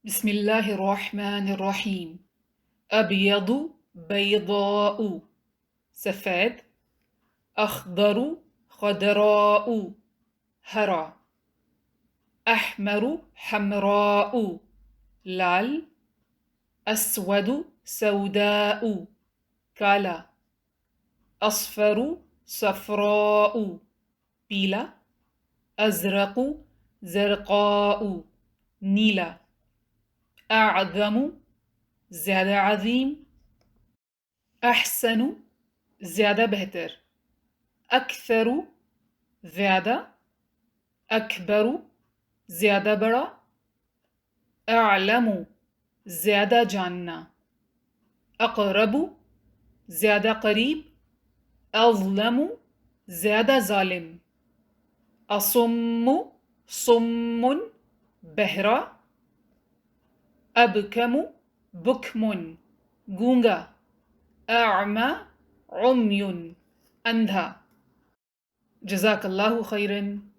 بسم الله الرحمن الرحيم. أبيض بيضاء سفید، أخضر خضراء ہرا، أحمر حمراء لال، أسود سوداء کالا، أصفر صفراء پیلا، أزرق زرقاء نیلا، أعظم زیادہ عظیم، أحسن زیادہ بہتر، أكثر زیادہ، أكبر زیادہ بڑا، أعلم زیادہ جاننا، أقرب زیادہ قریب، أظلم زیادہ ظالم، أصم صم بہرا، أبكم بكم گونگا، أعمى عمي اندھا۔ جزاک اللہ خیراً۔